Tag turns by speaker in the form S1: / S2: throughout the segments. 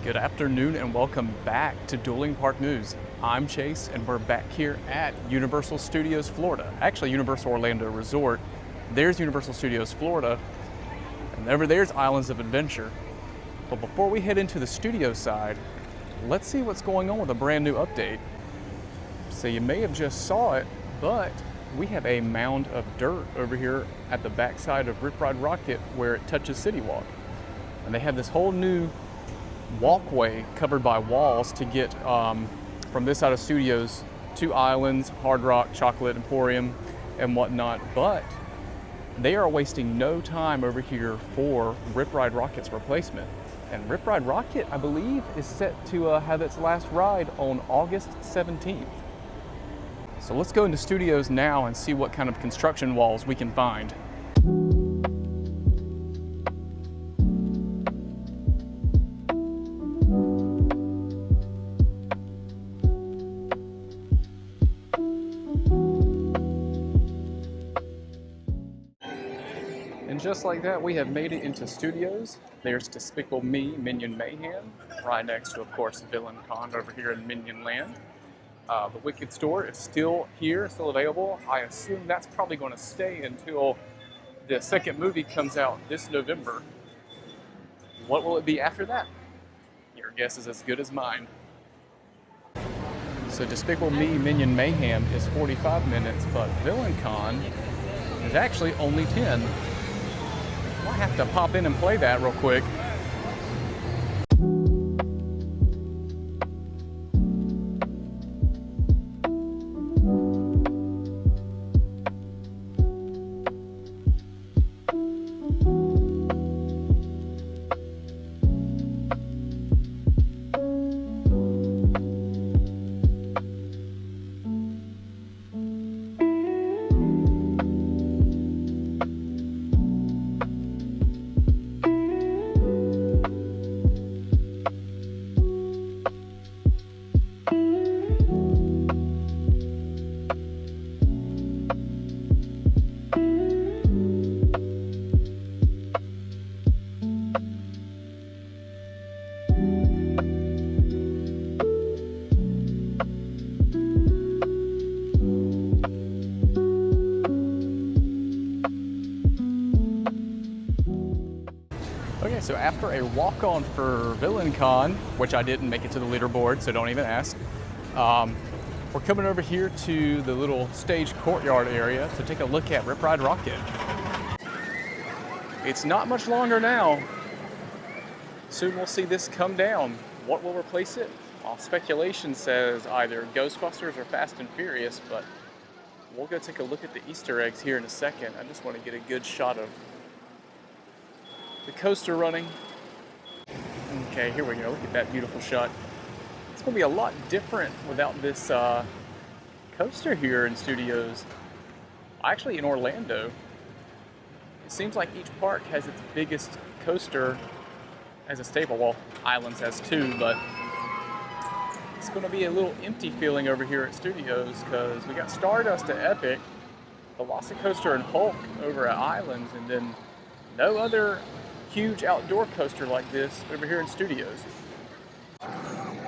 S1: Good afternoon and welcome back to Dueling Park News. I'm Chase and we're back here at Universal Studios Florida. Actually Universal Orlando Resort. There's Universal Studios Florida and over there's Islands of Adventure. But before we head into the studio side, let's see what's going on with a brand new update. So you may have just saw it, but we have a mound of dirt over here at the backside of Rip Ride Rockit where it touches City Walk. And they have this whole new walkway covered by walls to get from this side of studios to Islands, Hard Rock, Chocolate Emporium, and whatnot. But they are wasting no time over here for Rip Ride Rocket's replacement. And Rip Ride Rockit, I believe, is set to have its last ride on August 17th. So let's go into studios now and see what kind of construction walls we can find. And just like that, we have made it into studios. There's Despicable Me, Minion Mayhem, right next to, of course, Villain Con over here in Minion Land. The Wicked store is still here, still available. I assume that's probably going to stay until the second movie comes out this November. What will it be after that? Your guess is as good as mine. So Despicable Me, Minion Mayhem is 45 minutes, but Villain Con is actually only 10. I'll have to pop in and play that real quick. Okay, so after a walk-on for Villain Con, which I didn't make it to the leaderboard, so don't even ask, we're coming over here to the little stage courtyard area to take a look at Rip Ride Rockit. It's not much longer now. Soon we'll see this come down. What will replace it? Well, speculation says either Ghostbusters or Fast and Furious, but we'll go take a look at the Easter eggs here in a second. I just want to get a good shot of the coaster running. Okay, here we go. Look at that beautiful shot. It's going to be a lot different without this coaster here in studios. Actually, in Orlando, it seems like each park has its biggest coaster as a staple. Well, Islands has two, but it's going to be a little empty feeling over here at studios because we got Stardust at Epic, Velocicoaster and Hulk over at Islands, and then no other huge outdoor coaster like this over here in studios.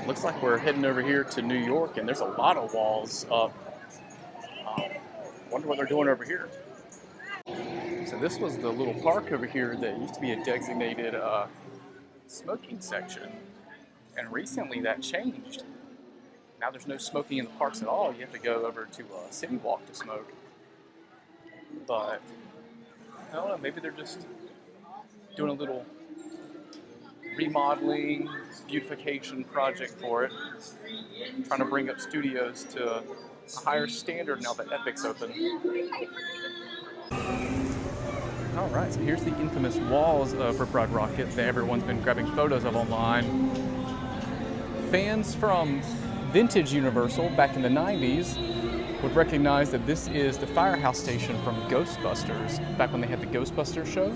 S1: Looks like we're heading over here to New York and there's a lot of walls up. Wonder what they're doing over here. So this was the little park over here that used to be a designated smoking section, and recently that changed. Now there's no smoking in the parks at all. You have to go over to City Walk to smoke. But I don't know, maybe they're just doing a little remodeling, beautification project for it. Trying to bring up studios to a higher standard now that Epic's open. All right, so here's the infamous walls of Rip Ride Rockit that everyone's been grabbing photos of online. Fans from vintage Universal back in the 90s would recognize that this is the firehouse station from Ghostbusters, back when they had the Ghostbusters show.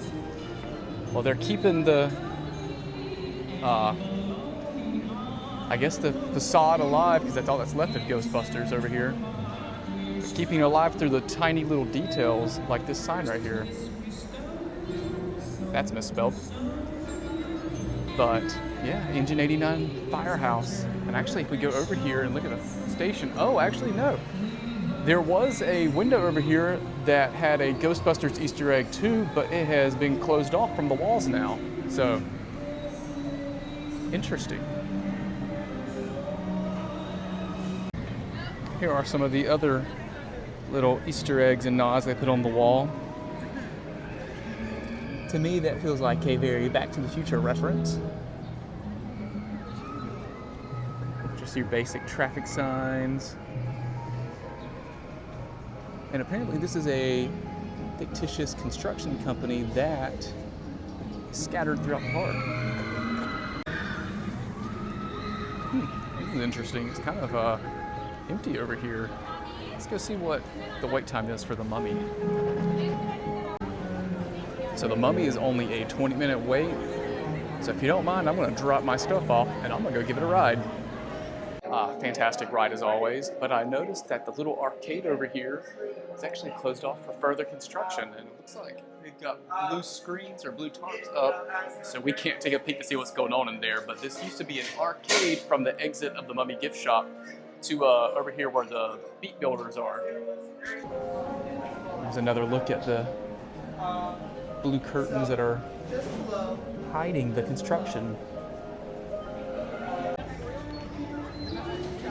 S1: Well, they're keeping the, I guess the facade alive, because that's all that's left of Ghostbusters over here. Keeping it alive through the tiny little details, like this sign right here. That's misspelled. But Yeah, Engine 89 Firehouse. And actually, if we go over here and look at the station, oh, actually, no. There was a window over here that had a Ghostbusters Easter egg too, but it has been closed off from the walls now. So, interesting. Here are some of the other little Easter eggs and nods they put on the wall. To me, that feels like a very Back to the Future reference. Just your basic traffic signs. And apparently this is a fictitious construction company that is scattered throughout the park. This is interesting. It's kind of empty over here. Let's go see what the wait time is for the Mummy. So the Mummy is only a 20-minute wait. So if you don't mind, I'm gonna drop my stuff off and I'm gonna go give it a ride. Fantastic ride as always, but I noticed that the little arcade over here is actually closed off for further construction, and it looks like they've got blue screens or blue tarps up, so we can't take a peek to see what's going on in there. But this used to be an arcade from the exit of the Mummy gift shop to over here where the Beat Builders are. There's another look at the blue curtains that are hiding the construction.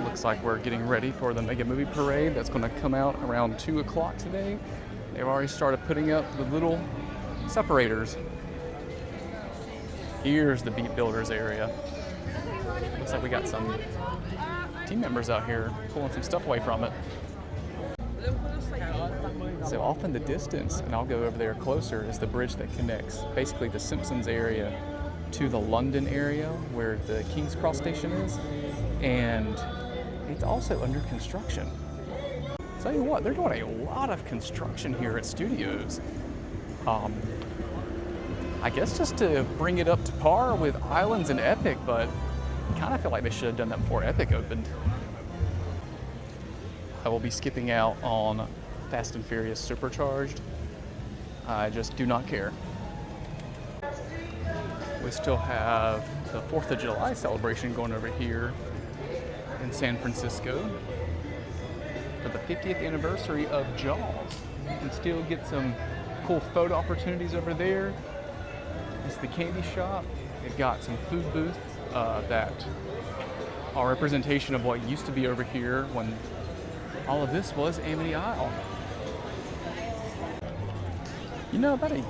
S1: Looks like we're getting ready for the Mega Movie Parade that's going to come out around 2 o'clock today. They've already started putting up the little separators. Here's the Beat Builders area. Looks like we got some team members out here pulling some stuff away from it. So off in the distance, and I'll go over there closer, is the bridge that connects basically the Simpsons area to the London area where the King's Cross station is. And it's also under construction. Tell you what, they're doing a lot of construction here at Studios. I guess just to bring it up to par with Islands and Epic, but I kind of feel like they should have done that before Epic opened. I will be skipping out on Fast and Furious Supercharged. I just do not care. We still have the 4th of July celebration going over here in San Francisco for the 50th anniversary of Jaws. You can still get some cool photo opportunities over there. It's the candy shop. They've got some food booths that are a representation of what used to be over here when all of this was Amity Isle. You know, about a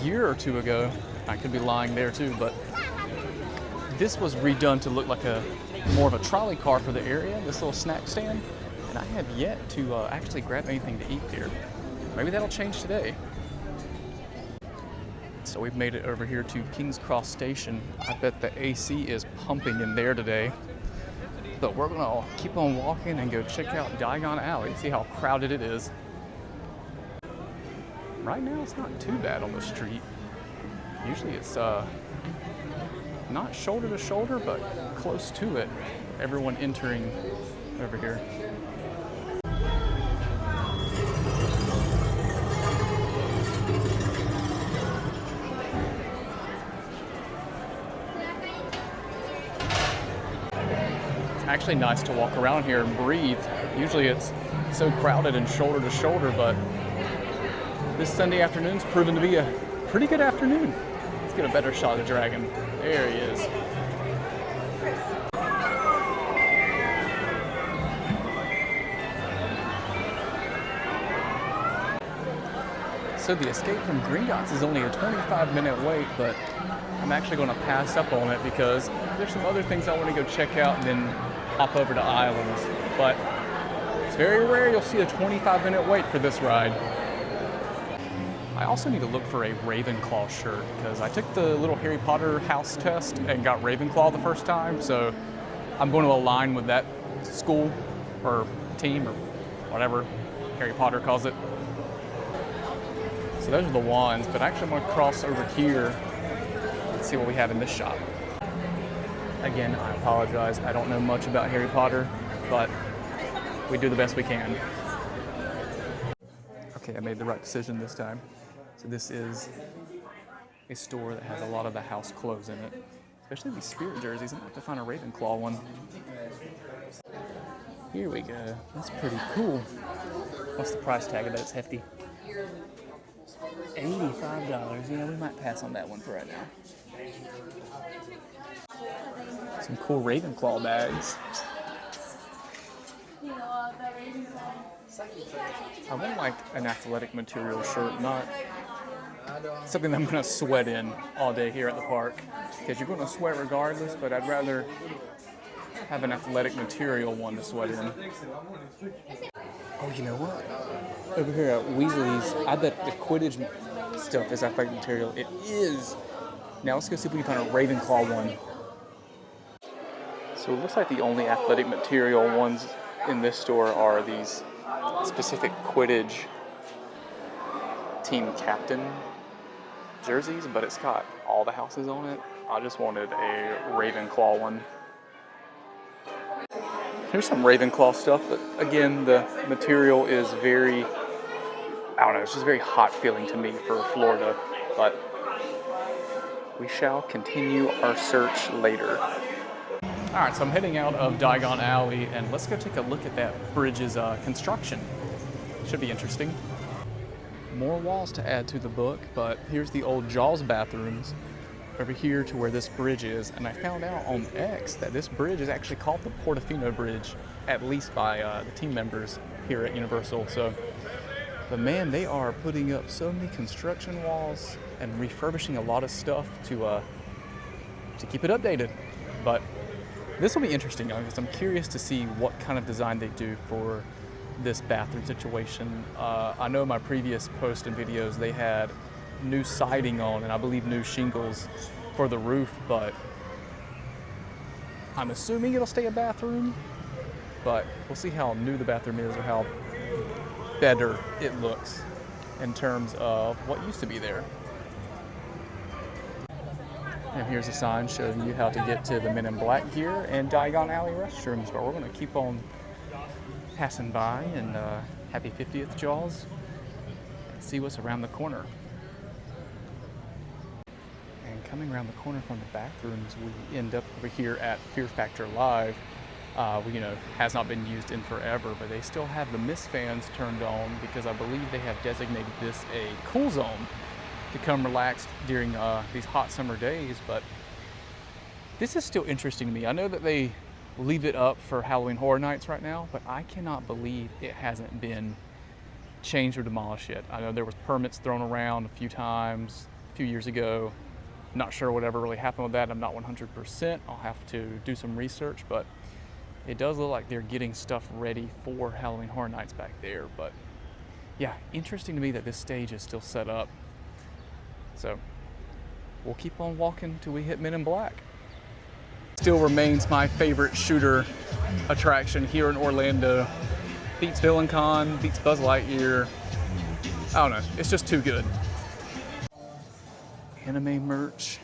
S1: year or two ago, I could be lying there too, but this was redone to look like more of a trolley car for the area, this little snack stand, and I have yet to actually grab anything to eat here. Maybe that'll change today. So we've made it over here to King's Cross Station. I bet the AC is pumping in there today. But we're gonna keep on walking and go check out Diagon Alley, see how crowded it is. Right now it's not too bad on the street. Usually it's not shoulder to shoulder, but close to it. Everyone entering over here. It's actually nice to walk around here and breathe. Usually it's so crowded and shoulder to shoulder, but this Sunday afternoon's proven to be a pretty good afternoon. Let's get a better shot of the dragon. There he is. So the Escape from Gringotts is only a 25-minute wait, but I'm actually going to pass up on it because there's some other things I want to go check out and then hop over to Islands. But it's very rare you'll see a 25-minute wait for this ride. I also need to look for a Ravenclaw shirt because I took the little Harry Potter house test and got Ravenclaw the first time, so I'm going to align with that school or team or whatever Harry Potter calls it. So those are the wands, but actually I'm going to cross over here and see what we have in this shop. Again, I apologize. I don't know much about Harry Potter, but we do the best we can. Okay, I made the right decision this time. So this is a store that has a lot of the house clothes in it. It's especially these Spirit jerseys. I'm gonna have to find a Ravenclaw one. Here we go. That's pretty cool. What's the price tag of that? It's hefty. $85. Yeah, we might pass on that one for right now. Some cool Ravenclaw bags. I want like an athletic material shirt, not something that I'm going to sweat in all day here at the park. Because you're going to sweat regardless, but I'd rather have an athletic material one to sweat in. Oh, you know what? Over here at Weasley's, I bet the Quidditch stuff is athletic material. It is! Now let's go see if we can find a Ravenclaw one. So it looks like the only athletic material ones in this store are these specific Quidditch team captain jerseys, but it's got all the houses on it. I just wanted a Ravenclaw one. Here's some Ravenclaw stuff, but again, the material is very, I don't know, it's just very hot feeling to me for Florida, but we shall continue our search later. All right, so I'm heading out of Diagon Alley, and let's go take a look at that bridge's construction. Should be interesting. More walls to add to the book, but here's the old Jaws bathrooms over here to where this bridge is, and I found out on X that this bridge is actually called the Portofino Bridge, at least by the team members here at Universal. So, but man, they are putting up so many construction walls and refurbishing a lot of stuff to keep it updated. But this will be interesting because I'm curious to see what kind of design they do for this bathroom situation. I know my previous posts and videos, they had new siding on and I believe new shingles for the roof, but I'm assuming it'll stay a bathroom, but we'll see how new the bathroom is or how better it looks in terms of what used to be there. And here's a sign showing you how to get to the Men in Black here and Diagon Alley restrooms, but we're going to keep on passing by and happy 50th Jaws and see what's around the corner. And coming around the corner from the bathrooms, we end up over here at Fear Factor Live. Has not been used in forever, but they still have the mist fans turned on because I believe they have designated this a cool zone to come relaxed during these hot summer days. But this is still interesting to me. I know that they leave it up for Halloween Horror Nights right now, but I cannot believe it hasn't been changed or demolished yet. I know there was permits thrown around a few times a few years ago. Not sure whatever really happened with that. I'm not 100%. I'll have to do some research, but it does look like they're getting stuff ready for Halloween Horror Nights back there. But yeah, interesting to me that this stage is still set up. So we'll keep on walking till we hit Men in Black. Still remains my favorite shooter attraction here in Orlando. Beats Villain Con, beats Buzz Lightyear. I don't know, it's just too good. Anime merch,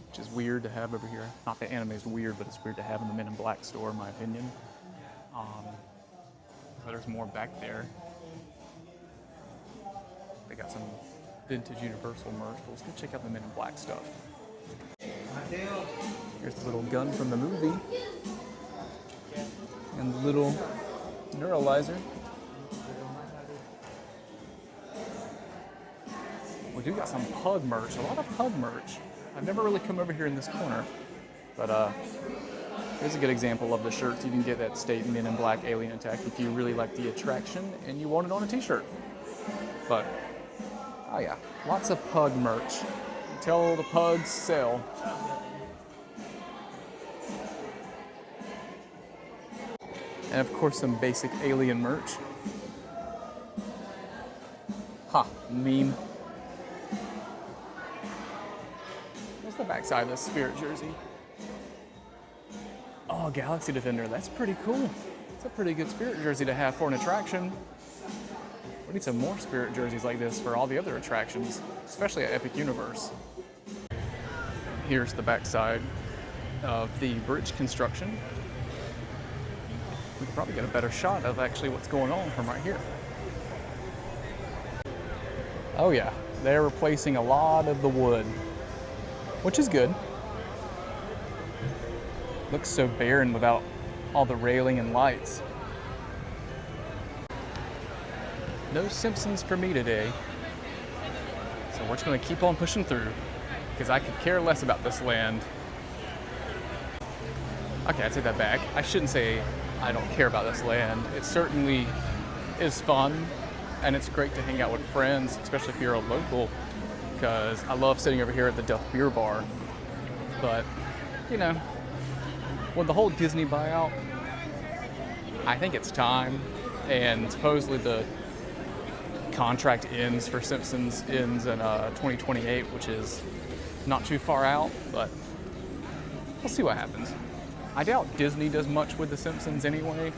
S1: which is weird to have over here. Not that anime is weird, but it's weird to have in the Men in Black store, in my opinion. But there's more back there. They got some vintage Universal merch, but let's go check out the Men in Black stuff. Here's the little gun from the movie. And the little neuralizer. We do got some Pug merch, a lot of Pug merch. I've never really come over here in this corner, but here's a good example of the shirts you can get that state Men in Black Alien Attack if you really like the attraction and you want it on a t-shirt. But, oh yeah, lots of Pug merch. Until the pugs sell. And of course some basic Alien merch. Ha, meme. What's the backside of this Spirit jersey? Oh, Galaxy Defender, that's pretty cool. It's a pretty good Spirit jersey to have for an attraction. We need some more Spirit jerseys like this for all the other attractions, especially at Epic Universe. Here's the backside of the bridge construction. We can probably get a better shot of actually what's going on from right here. Oh yeah, they're replacing a lot of the wood, which is good. Looks so barren without all the railing and lights. No Simpsons for me today. So we're just gonna keep on pushing through because I could care less about this land. Okay, I take that back. I shouldn't say I don't care about this land. It certainly is fun and it's great to hang out with friends, especially if you're a local, because I love sitting over here at the Duff Beer Bar. But, you know, with the whole Disney buyout, I think it's time, and supposedly the contract ends for Simpsons ends in 2028, which is not too far out, but we'll see what happens. I doubt Disney does much with The Simpsons anyway,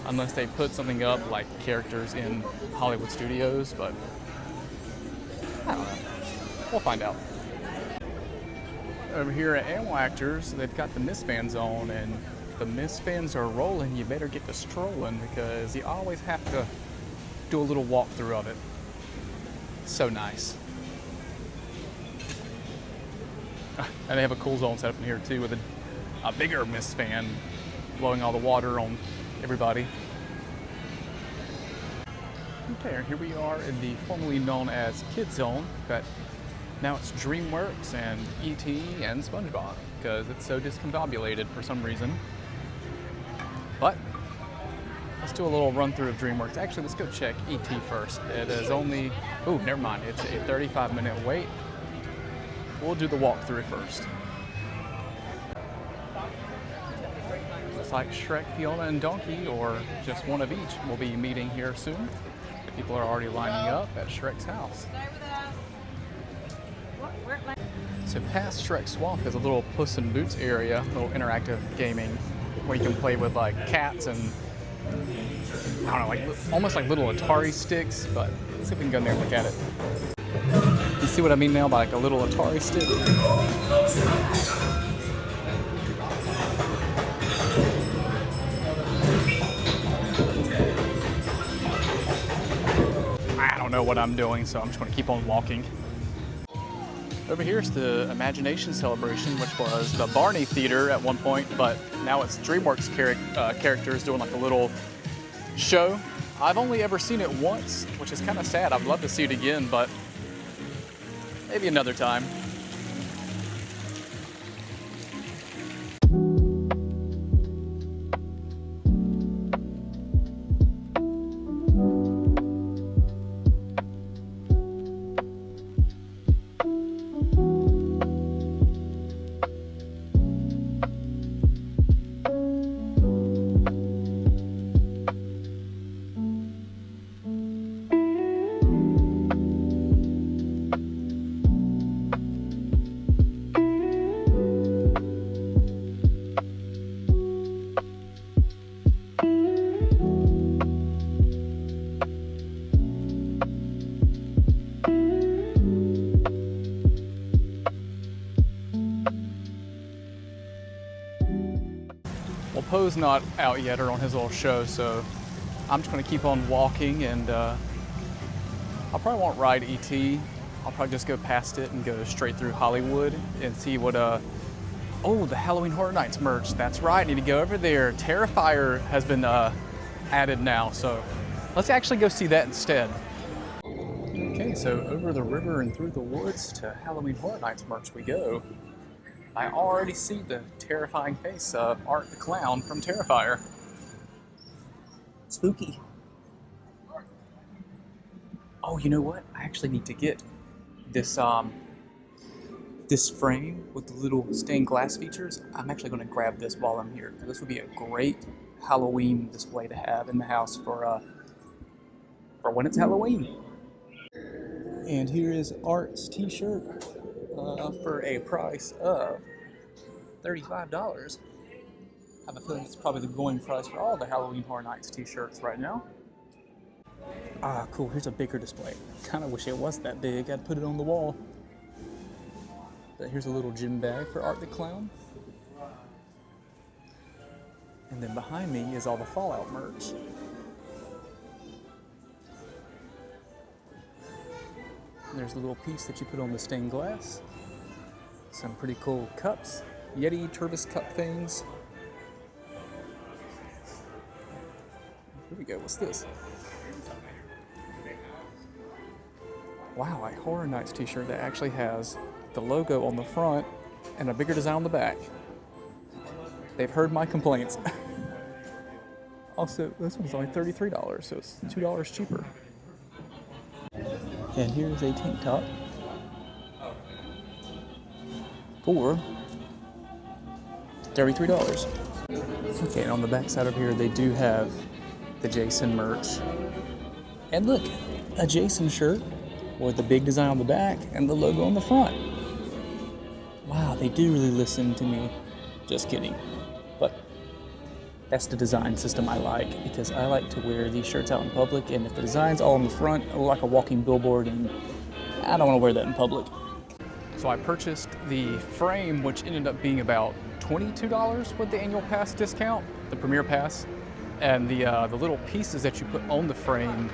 S1: unless they put something up like characters in Hollywood studios, but I don't know. We'll find out. Over here at Animal Actors, they've got the Mist Fans on, and the Mist Fans are rolling. You better get to strolling because you always have to do a little walkthrough of it. So nice. And they have a cool zone set up in here too with a bigger mist fan blowing all the water on everybody. Okay, here we are in the formerly known as Kid Zone, but now it's DreamWorks and E.T. and SpongeBob because it's so discombobulated for some reason. But let's do a little run through of DreamWorks. Actually, let's go check E.T. first. It is only, oh, never mind. It's a 35-minute wait. We'll do the walkthrough first. Looks like Shrek, Fiona, and Donkey, or just one of each, will be meeting here soon. People are already lining up at Shrek's house. So past Shrek Swamp is a little Puss in Boots area, a little interactive gaming where you can play with like cats and I don't know, like almost like little Atari sticks, but let's see if we can go in there and look at it. You see what I mean now by like a little Atari stick? I don't know what I'm doing, so I'm just going to keep on walking. Over here is the Imagination Celebration, which was the Barney Theater at one point, but now it's DreamWorks characters doing like a little show. I've only ever seen it once, which is kind of sad. I'd love to see it again, but maybe another time. Well, Poe's not out yet or on his little show, so I'm just going to keep on walking, and I probably won't ride E.T. I'll probably just go past it and go straight through Hollywood and see what, oh, the Halloween Horror Nights merch. That's right, I need to go over there. Terrifier has been added now, so let's actually go see that instead. Okay, so over the river and through the woods to Halloween Horror Nights merch we go. I already see the terrifying face of Art the Clown from Terrifier. Spooky. Oh, you know what? I actually need to get this this frame with the little stained glass features. I'm actually going to grab this while I'm here, because this would be a great Halloween display to have in the house for when it's Halloween. And here is Art's t-shirt. For a price of $35. I have a feeling it's probably the going price for all the Halloween Horror Nights t-shirts right now. Ah, cool, here's a bigger display. Kind of wish it was that big, I'd put it on the wall. But here's a little gym bag for Art the Clown. And then behind me is all the Fallout merch. There's a little piece that you put on the stained glass. Some pretty cool cups, Yeti Turvis cup things. Here we go. What's this? Wow, a Horror Nights t-shirt that actually has the logo on the front and a bigger design on the back. They've heard my complaints. Also, this one's only $33, so it's $2 cheaper. And here's a tank top for $33. Okay, and on the back side of here, they do have the Jason merch. And look, a Jason shirt with the big design on the back and the logo on the front. Wow, they do really listen to me. Just kidding. But that's the design system I like, because I like to wear these shirts out in public, and if the design's all in the front, I look like a walking billboard, and I don't want to wear that in public. So I purchased the frame, which ended up being about $22 with the annual pass discount, the Premier Pass, and the little pieces that you put on the frame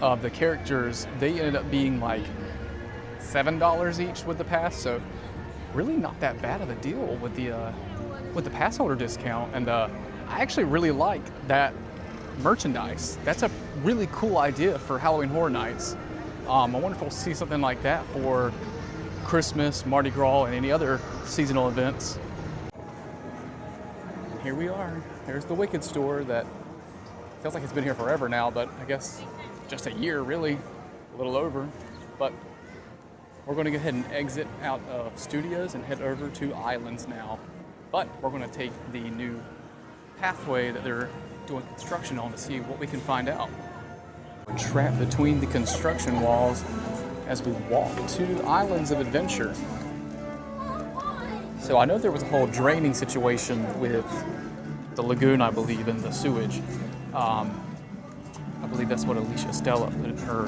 S1: of the characters, they ended up being like $7 each with the pass. So really not that bad of a deal with the pass holder discount. And I actually really like that merchandise. That's a really cool idea for Halloween Horror Nights. I wonder if we'll see something like that for Christmas, Mardi Gras, and any other seasonal events. And here we are. Here's the Wicked store that feels like it's been here forever now, but I guess just a year, really, a little over. But we're going to go ahead and exit out of Studios and head over to Islands now. But we're going to take the new pathway that they're doing construction on to see what we can find out. We're trapped between the construction walls as we walk to Islands of Adventure. So I know there was a whole draining situation with the lagoon, I believe, and the sewage. I believe that's what Alicia Stella put in her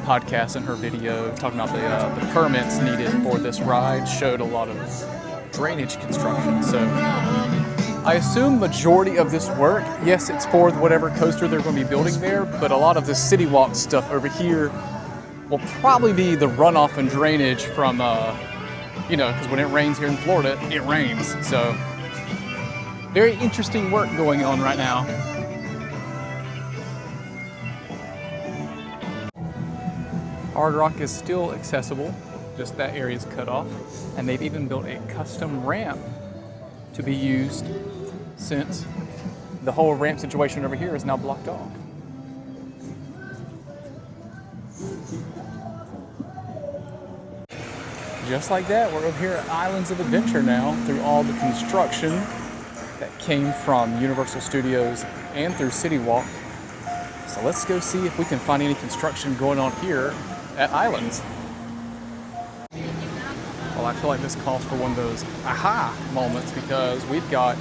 S1: podcast and her video, talking about the permits needed for this ride showed a lot of drainage construction. So I assume majority of this work, yes, it's for whatever coaster they're going to be building there, but a lot of the City Walk stuff over here will probably be the runoff and drainage from, because when it rains here in Florida, it rains. So very interesting work going on right now. Hard Rock is still accessible, just that area is cut off, and they've even built a custom ramp to be used since the whole ramp situation over here is now blocked off. Just like that, we're over here at Islands of Adventure now through all the construction that came from Universal Studios and through City Walk. So let's go see if we can find any construction going on here at Islands. Well, I feel like this calls for one of those aha moments, because we've got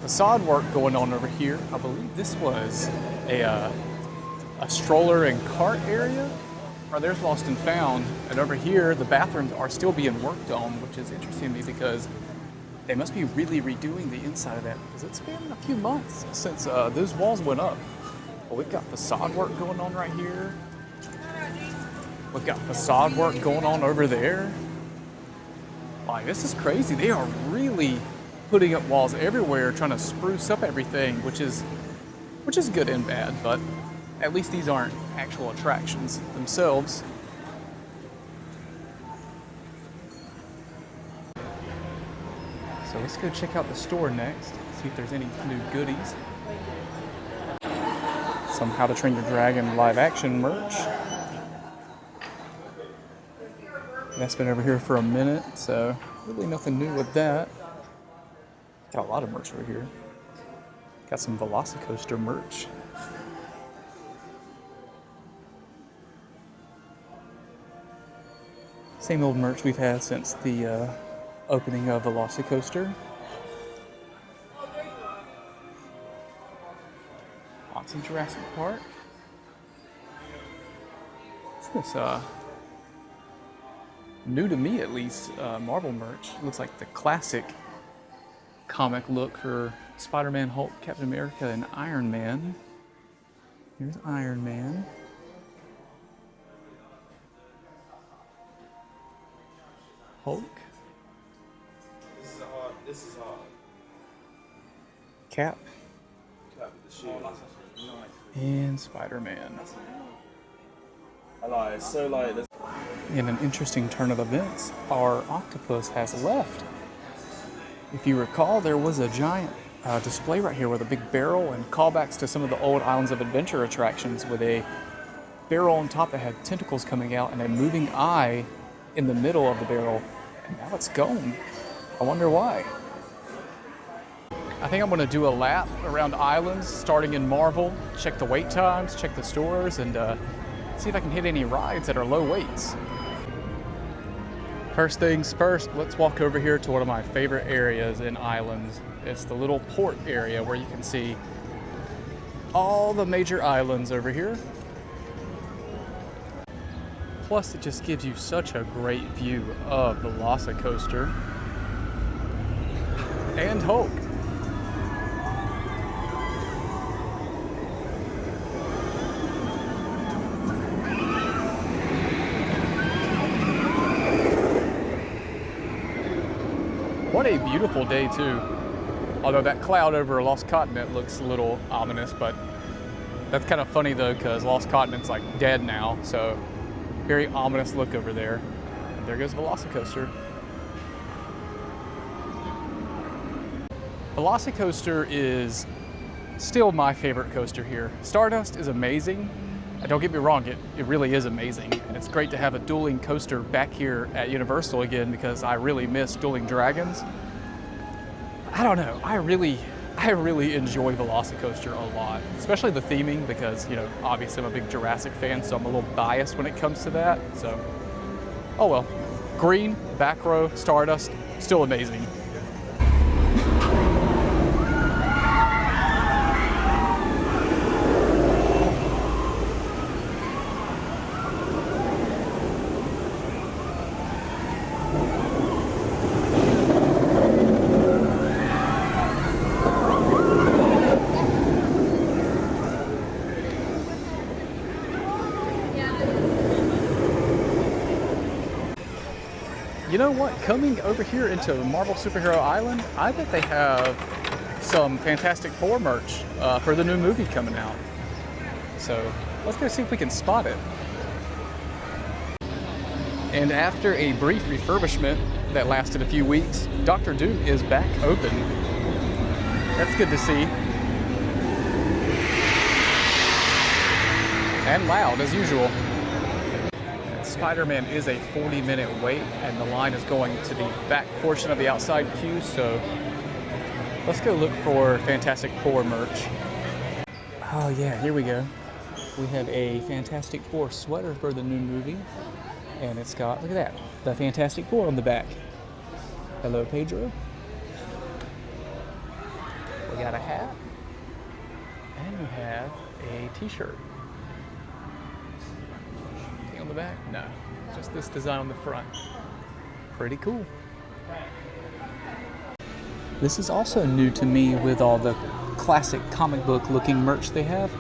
S1: facade work going on over here. I believe this was a stroller and cart area. Or there's Lost and Found, and over here the bathrooms are still being worked on, which is interesting to me because they must be really redoing the inside of that, because it's been a few months since those walls went up. Well, we've got facade work going on right here. We've got facade work going on over there. Like, this is crazy. They are really putting up walls everywhere, trying to spruce up everything, which is good and bad, but at least these aren't actual attractions themselves. So let's go check out the store next, see if there's any new goodies. Some How to Train Your Dragon live action merch. That's been over here for a minute, so really nothing new with that. Got a lot of merch over here. Got some Velocicoaster merch. Same old merch we've had since the opening of Velocicoaster. Lots of Jurassic Park. What's this? New to me at least, Marvel merch. Looks like the classic comic look for Spider-Man, Hulk, Captain America, and Iron Man. Here's Iron Man. Hulk.
S2: This is
S1: Cap.
S2: Cap with the shield.
S1: And Spider-Man.
S2: I like, so like...
S1: In an interesting turn of events, our octopus has left. If you recall, there was a giant display right here with a big barrel and callbacks to some of the old Islands of Adventure attractions with a barrel on top that had tentacles coming out and a moving eye in the middle of the barrel. And now it's gone. I wonder why. I think I'm going to do a lap around Islands, starting in Marvel, check the wait times, check the stores, and see if I can hit any rides that are low waits. First things first, let's walk over here to one of my favorite areas in Islands. It's the little port area where you can see all the major islands over here. Plus, it just gives you such a great view of the Velocicoaster and Hulk. What a beautiful day too. Although that cloud over Lost Continent looks a little ominous, but that's kind of funny though, because Lost Continent's like dead now, so very ominous look over there. And there goes Velocicoaster. Velocicoaster is still my favorite coaster here. Stardust is amazing. Don't get me wrong, it really is amazing. And it's great to have a dueling coaster back here at Universal again because I really miss dueling dragons. I don't know, I really enjoy Velocicoaster a lot, especially the theming because, you know, obviously I'm a big Jurassic fan, so I'm a little biased when it comes to that. So, oh well. Green, back row, Stardust, still amazing. You know what? Coming over here into Marvel Superhero Island, I bet they have some Fantastic Four merch for the new movie coming out. So let's go see if we can spot it. And after a brief refurbishment that lasted a few weeks, Dr. Doom is back open. That's good to see. And loud as usual. Spider-Man is a 40-minute wait, and the line is going to the back portion of the outside queue, so let's go look for Fantastic Four merch. Oh yeah, here we go. We have a Fantastic Four sweater for the new movie, and it's got, look at that, the Fantastic Four on the back. Hello, Pedro. We got a hat, and we have a t-shirt. On the back? No, just this design on the front. Pretty cool. This is also new to me with all the classic comic book looking merch they have.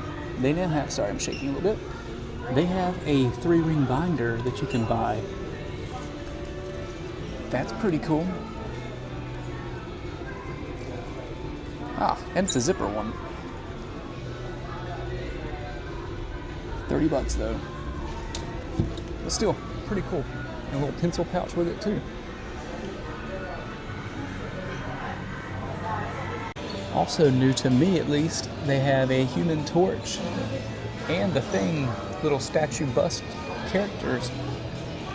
S1: They now have, sorry I'm shaking a little bit, they have a 3-ring binder that you can buy. That's pretty cool. Ah, and it's a zipper one. $30 though. But still, pretty cool. And a little pencil pouch with it too. Also new to me at least, they have a Human Torch and the Thing little statue bust characters.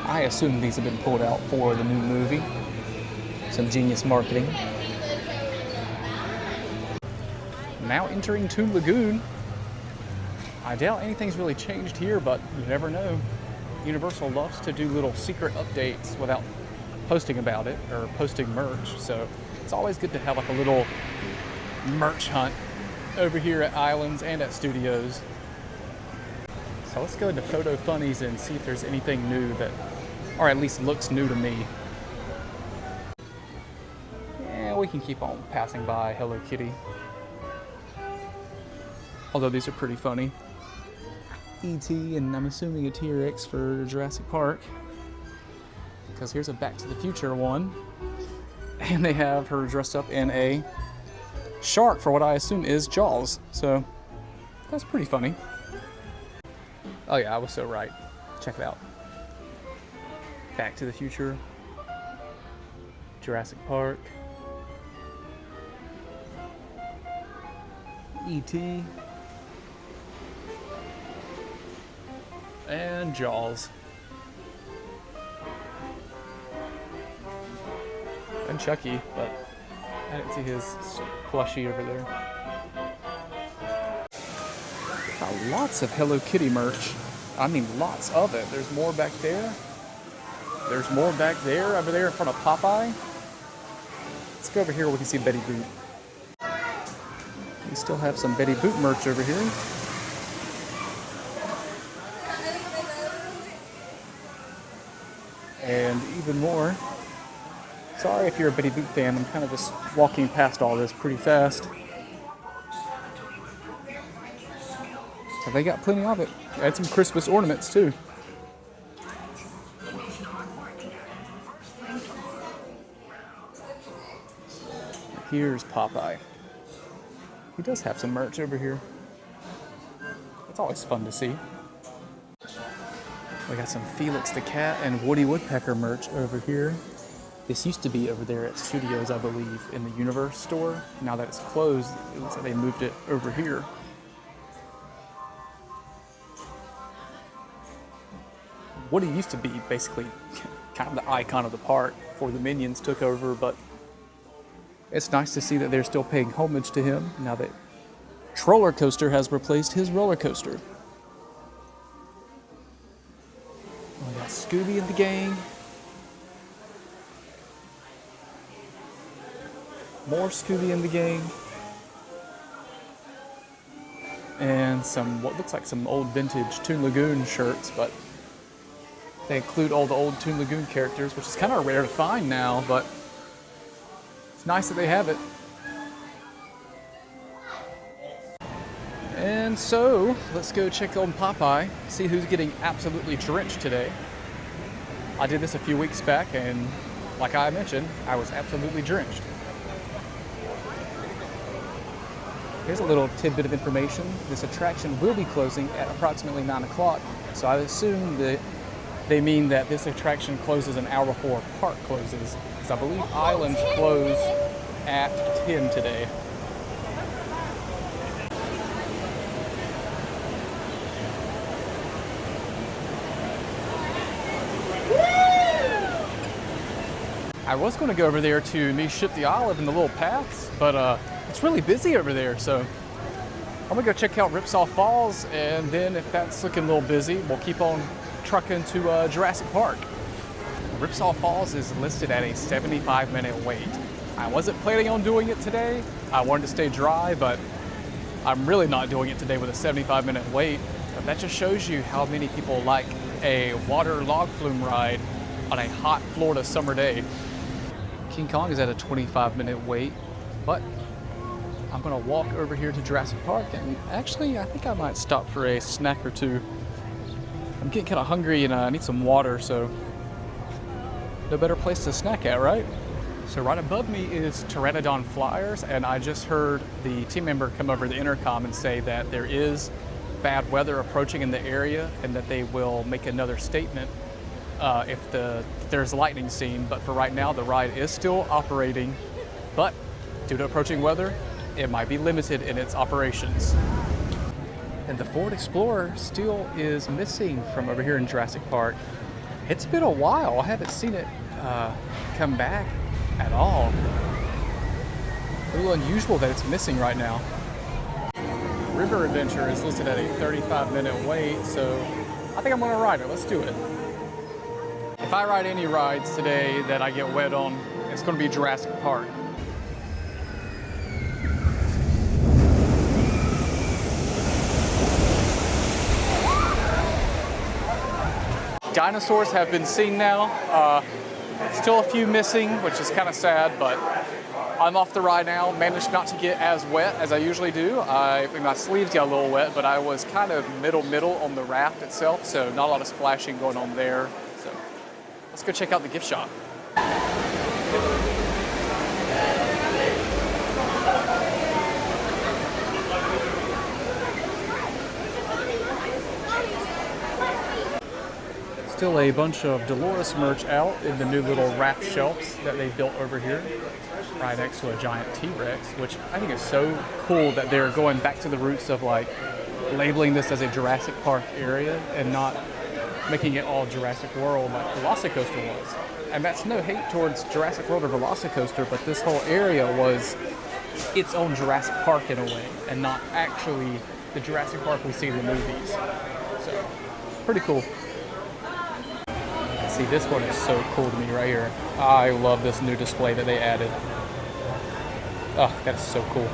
S1: I assume these have been pulled out for the new movie. Some genius marketing. Now entering Toon Lagoon. I doubt anything's really changed here, but you never know. Universal loves to do little secret updates without posting about it or posting merch, so it's always good to have like a little merch hunt over here at Islands and at Studios. So let's go into Photo Funnies and see if there's anything new that, or at least looks new to me. Yeah, we can keep on passing by Hello Kitty. Although these are pretty funny. E.T. and I'm assuming a T-Rex for Jurassic Park. Because here's a Back to the Future one. And they have her dressed up in a shark for what I assume is Jaws. So, That's pretty funny. Oh yeah, I was so right. Check it out. Back to the Future. Jurassic Park. E.T. And Jaws. And Chucky, but I didn't see his plushie over there. Lots of Hello Kitty merch. I mean, lots of it. There's more back there. There's more back there, over there in front of Popeye. Let's go over here where we can see Betty Boop. We still have some Betty Boop merch over here. And even more. Sorry if you're a Betty Boop fan, I'm kind of just walking past all this pretty fast. So they got plenty of it. Add some Christmas ornaments too. Here's Popeye. He does have some merch over here. It's always fun to see. We got some Felix the Cat and Woody Woodpecker merch over here. This used to be over there at Studios, I believe, in the Universe store. Now that it's closed, it looks like they moved it over here. Woody used to be basically kind of the icon of the park before the Minions took over, but it's nice to see that they're still paying homage to him now that Troller Coaster has replaced his roller coaster. We got Scooby and the gang. More Scooby and the gang. And some, what looks like some old vintage Toon Lagoon shirts, but they include all the old Toon Lagoon characters, which is kind of rare to find now, but it's nice that they have it. And so, let's go check on Popeye, see who's getting absolutely drenched today. I did this a few weeks back, and like I mentioned, I was absolutely drenched. Here's a little tidbit of information. This attraction will be closing at approximately 9 o'clock, so I assume that they mean that this attraction closes an hour before park closes, because I believe Islands close at 10 today. I was going to go over there to meet Ship the Olive in the little paths, but it's really busy over there, so I'm going to go check out Ripsaw Falls, and then if that's looking a little busy, we'll keep on trucking to Jurassic Park. Ripsaw Falls is listed at a 75-minute wait. I wasn't planning on doing it today. I wanted to stay dry, but I'm really not doing it today with a 75-minute wait. But that just shows you how many people like a water log flume ride on a hot Florida summer day. King Kong is at a 25-minute wait, but I'm gonna walk over here to Jurassic Park, and actually I think I might stop for a snack or two. I'm getting kind of hungry and I need some water, so no better place to snack at, right? So right above me is Pteranodon Flyers, and I just heard the team member come over the intercom and say that there is bad weather approaching in the area and that they will make another statement if there's lightning seen. But for right now, the ride is still operating, but due to approaching weather, it might be limited in its operations. And the Ford Explorer still is missing from over here in Jurassic Park. It's been a while. I haven't seen it come back at all. A little unusual that it's missing right now. River Adventure is listed at a 35-minute wait, so I think I'm gonna ride it. Let's do it. If I ride any rides today that I get wet on, it's gonna be Jurassic Park. Dinosaurs have been seen now. Still a few missing, which is kind of sad, but I'm off the ride now. Managed not to get as wet as I usually do. My sleeves got a little wet, but I was kind of middle on the raft itself, so not a lot of splashing going on there. So let's go check out the gift shop. still a bunch of Dolores merch out in the new little raft shelves that they built over here, right next to a giant T-Rex, which I think is so cool that they're going back to the roots of like labeling this as a Jurassic Park area and not making it all Jurassic World like Velocicoaster was. And that's no hate towards Jurassic World or Velocicoaster, but this whole area was its own Jurassic Park in a way, and not actually the Jurassic Park we see in the movies. So, pretty cool. See, this one is so cool to me right here. I love this new display that they added. Oh, that's so cool.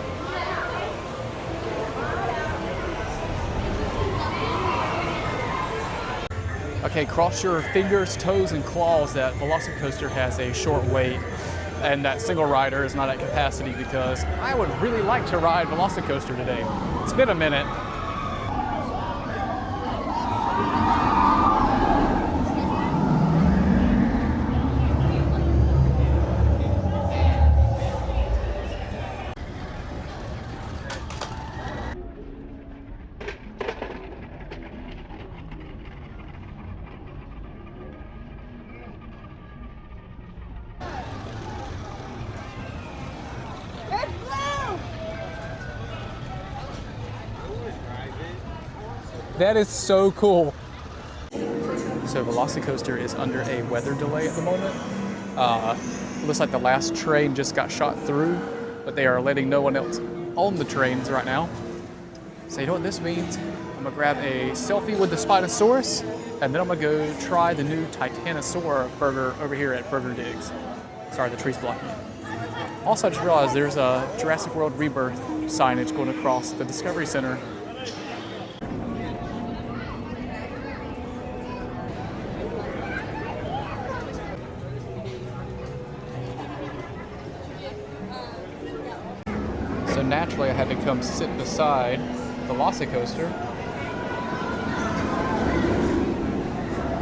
S1: Okay, cross your fingers, toes, and claws that Velocicoaster has a short wait and that single rider is not at capacity, because I would really like to ride Velocicoaster today. It's been a minute. That is so cool. So Velocicoaster is under a weather delay at the moment. Looks like the last train just got shot through, but they are letting no one else on the trains right now. So you know what this means? I'm gonna grab a selfie with the Spinosaurus, and then I'm gonna go try the new Titanosaur burger over here at Burger Digs. Sorry, the tree's blocking it. Also, I just realized there's a Jurassic World Rebirth signage going across the Discovery Center. So naturally I had to come sit beside the Velocicoaster,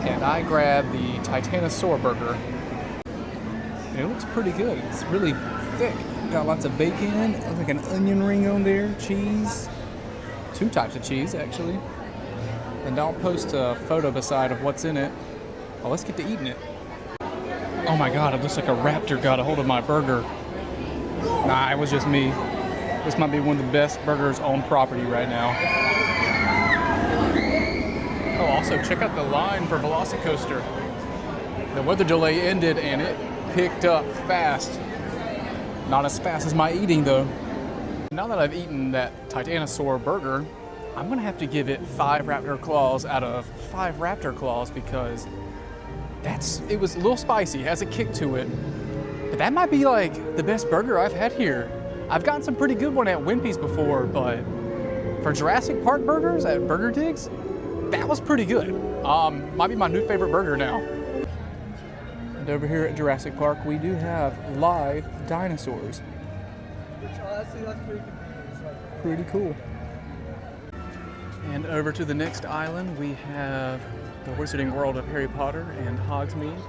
S1: and I grabbed the Titanosaur burger. And it looks pretty good. It's really thick. Got lots of bacon, like an onion ring on there, cheese, 2 types of cheese actually. And I'll post a photo beside of what's in it. Well, let's get to eating it. Oh my god, it looks like a raptor got a hold of my burger. Nah, it was just me. This might be one of the best burgers on property right now. Oh, also check out the line for Velocicoaster. The weather delay ended and it picked up fast. Not as fast as my eating though. Now that I've eaten that Titanosaur burger, I'm gonna have to give it 5 raptor claws out of 5 raptor claws, because it was a little spicy, has a kick to it. But that might be like the best burger I've had here. I've gotten some pretty good one at Wimpy's before, but for Jurassic Park burgers at Burger Digs, that was pretty good. Might be my new favorite burger now. And over here at Jurassic Park, we do have live dinosaurs. Pretty cool. And over to the next island, we have the Wizarding World of Harry Potter and Hogsmeade.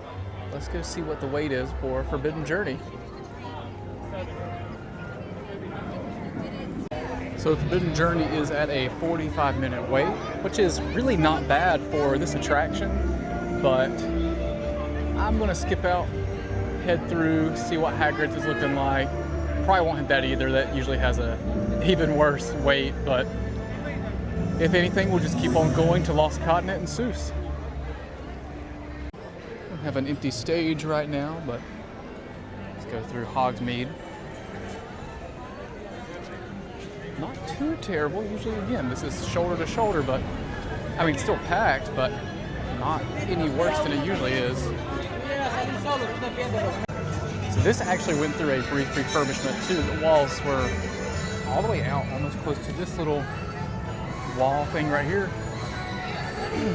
S1: Let's go see what the wait is for Forbidden Journey. So Forbidden Journey is at a 45-minute wait, which is really not bad for this attraction, but I'm gonna skip out, head through, see what Hagrid's is looking like. Probably won't hit that either, that usually has a even worse wait, but if anything, we'll just keep on going to Lost Continent and Seuss. We have an empty stage right now, but let's go through Hogsmeade. Not too terrible. Usually, again, this is shoulder to shoulder, but I mean, it's still packed, but not any worse than it usually is. So this actually went through a brief refurbishment too. The walls were all the way out, almost close to this little wall thing right here,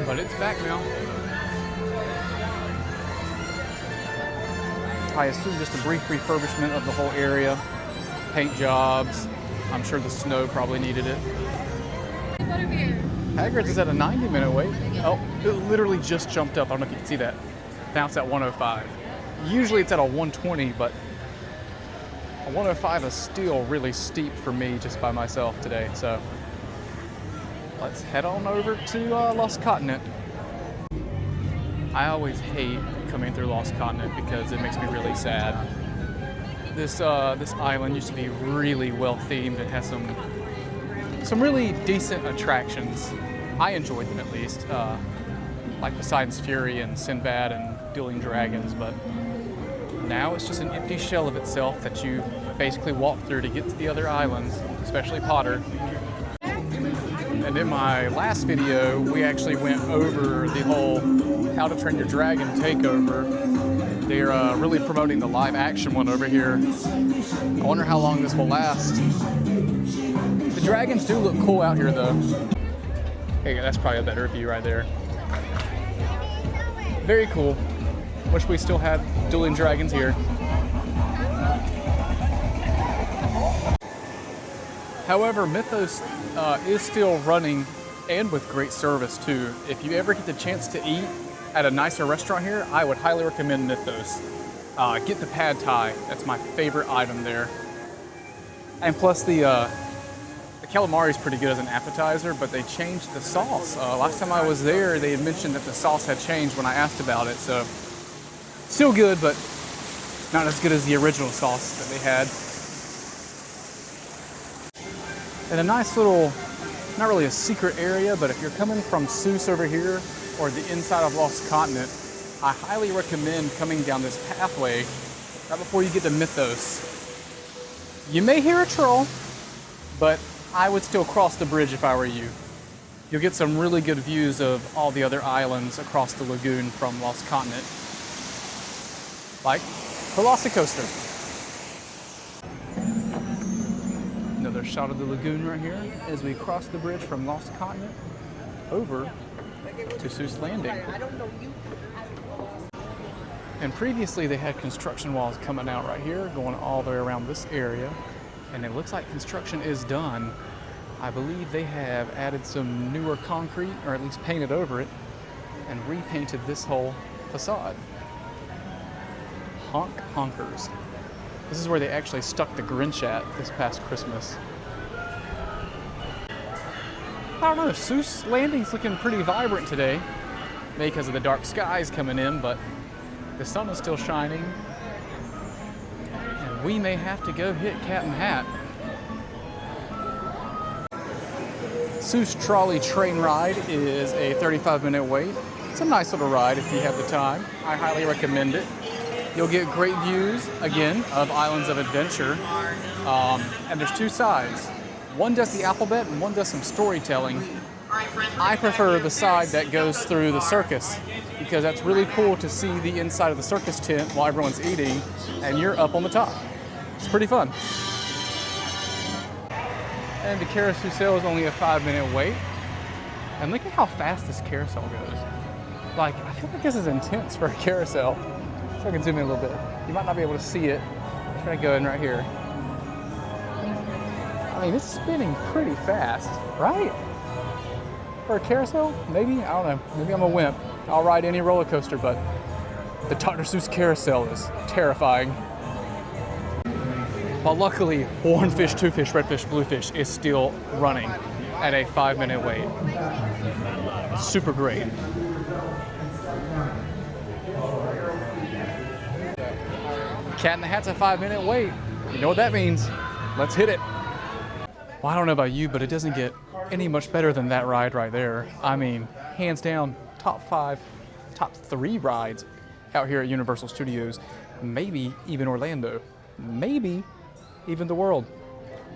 S1: but it's back now. I assume just a brief refurbishment of the whole area, paint jobs. I'm sure the snow probably needed it. Hagrid's is at a 90-minute wait. Oh, it literally just jumped up. I don't know if you can see that. Now it's at 105. Usually it's at a 120, but a 105 is still really steep for me just by myself today. So let's head on over to Lost Continent. I always hate coming through Lost Continent because it makes me really sad. This island used to be really well themed. It has some really decent attractions. I enjoyed them at least, like Poseidon's Fury and Sinbad and Dueling Dragons, but now it's just an empty shell of itself that you basically walk through to get to the other islands, especially Potter. And in my last video, we actually went over the whole How to Train Your Dragon takeover. They're really promoting the live action one over here. I wonder how long this will last. The dragons do look cool out here though. Hey, that's probably a better view right there. Very cool. Wish we still had dueling dragons here. However, Mythos is still running and with great service too. If you ever get the chance to eat at a nicer restaurant here, I would highly recommend Mythos. Get the pad thai. That's my favorite item there. And plus the calamari is pretty good as an appetizer, but they changed the sauce. Last time I was there, they had mentioned that the sauce had changed when I asked about it, so still good, but not as good as the original sauce that they had. And a nice little, not really a secret area, but if you're coming from Seuss over here or the inside of Lost Continent, I highly recommend coming down this pathway right before you get to Mythos. You may hear a troll, but I would still cross the bridge if I were you. You'll get some really good views of all the other islands across the lagoon from Lost Continent. Like Velocicoaster. Another shot of the lagoon right here as we cross the bridge from Lost Continent over to Seuss Landing. And previously they had construction walls coming out right here, going all the way around this area. And it looks like construction is done. I believe they have added some newer concrete, or at least painted over it, and repainted this whole facade. Honk Honkers. This is where they actually stuck the Grinch at this past Christmas. I don't know, Seuss Landing's looking pretty vibrant today. Maybe because of the dark skies coming in, but the sun is still shining. And we may have to go hit Cat and Hat. Seuss Trolley Train Ride is a 35-minute wait. It's a nice little ride if you have the time. I highly recommend it. You'll get great views, again, of Islands of Adventure. And there's two sides. One does the alphabet and one does some storytelling. I prefer the side that goes through the circus because that's really cool to see the inside of the circus tent while everyone's eating and you're up on the top. It's pretty fun. And the carousel is only a 5-minute wait. And look at how fast this carousel goes. Like, I feel like this is intense for a carousel. So I can zoom in a little bit. You might not be able to see it. I'm trying to go in right here. I mean, it's spinning pretty fast, right? For a carousel? Maybe, I don't know. Maybe I'm a wimp. I'll ride any roller coaster, but the Dr. Seuss carousel is terrifying. But luckily, Hornfish, Twofish, Redfish, Bluefish is still running at a 5-minute wait. Super great. Cat in the Hat's a 5-minute wait. You know what that means. Let's hit it. Well, I don't know about you, but it doesn't get any much better than that ride right there. I mean, hands down, top 3 rides out here at Universal Studios. Maybe even Orlando. Maybe even the world.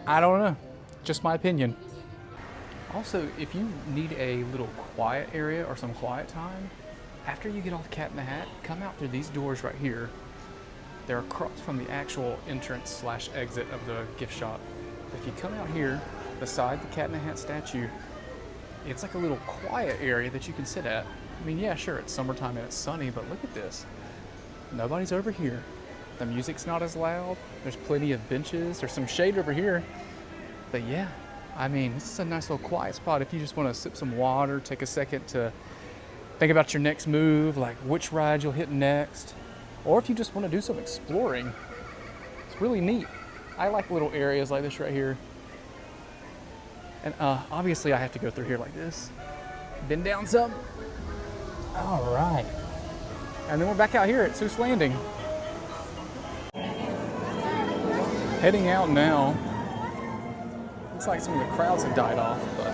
S1: I don't know. Just my opinion. Also, if you need a little quiet area or some quiet time, after you get off Cat in the Hat, come out through these doors right here. They're across from the actual entrance/exit of the gift shop. If you come out here beside the Cat in the Hat statue, it's like a little quiet area that you can sit at. I mean, yeah, sure, it's summertime and it's sunny, but look at this. Nobody's over here. The music's not as loud. There's plenty of benches. There's some shade over here. But yeah, I mean, this is a nice little quiet spot if you just want to sip some water, take a second to think about your next move, like which ride you'll hit next. Or if you just want to do some exploring. It's really neat. I like little areas like this right here. And obviously I have to go through here like this. Bend down some. All right. And then we're back out here at Seuss Landing. Heading out now. Looks like some of the crowds have died off, but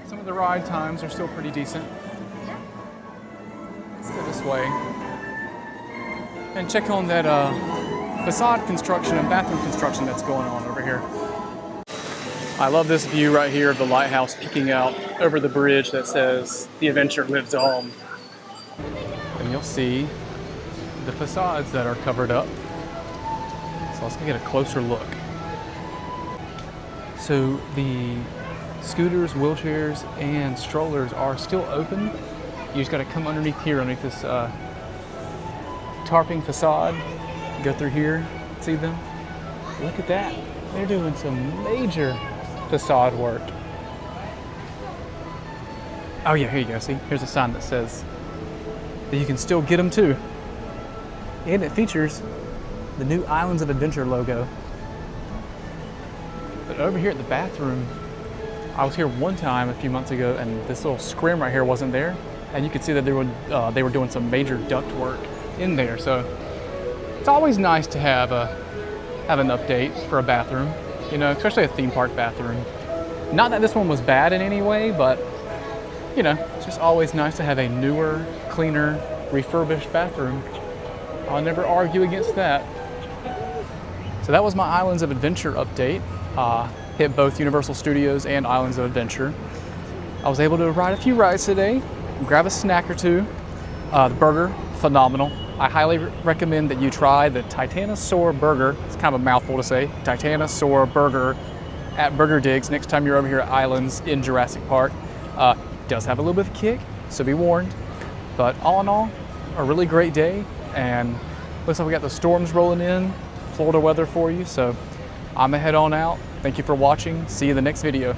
S1: some of the ride times are still pretty decent. Let's go this way and check on that facade construction and bathroom construction that's going on over here. I love this view right here of the lighthouse peeking out over the bridge that says "The Adventure Lives On." And you'll see the facades that are covered up. So let's get a closer look. So the scooters, wheelchairs, and strollers are still open. You just got to come underneath here, underneath this tarping facade. Go through here, see them? Look at that. They're doing some major facade work. Oh yeah, here you go. See, here's a sign that says that you can still get them too. And it features the new Islands of Adventure logo. But over here at the bathroom, I was here one time a few months ago, and this little scrim right here wasn't there, and you could see that they were doing some major duct work in there. So it's always nice to have an update for a bathroom, you know, especially a theme park bathroom. Not that this one was bad in any way, but you know, it's just always nice to have a newer, cleaner, refurbished bathroom. I'll never argue against that. So that was my Islands of Adventure update. Hit both Universal Studios and Islands of Adventure. I was able to ride a few rides today, grab a snack or two. The burger, phenomenal. I highly recommend that you try the Titanosaur burger. It's kind of a mouthful to say. Titanosaur burger at Burger Digs next time you're over here at Islands in Jurassic Park. It does have a little bit of a kick, so be warned. But all in all, a really great day, and looks like we got the storms rolling in, Florida weather for you, so I'm gonna head on out. Thank you for watching. See you in the next video.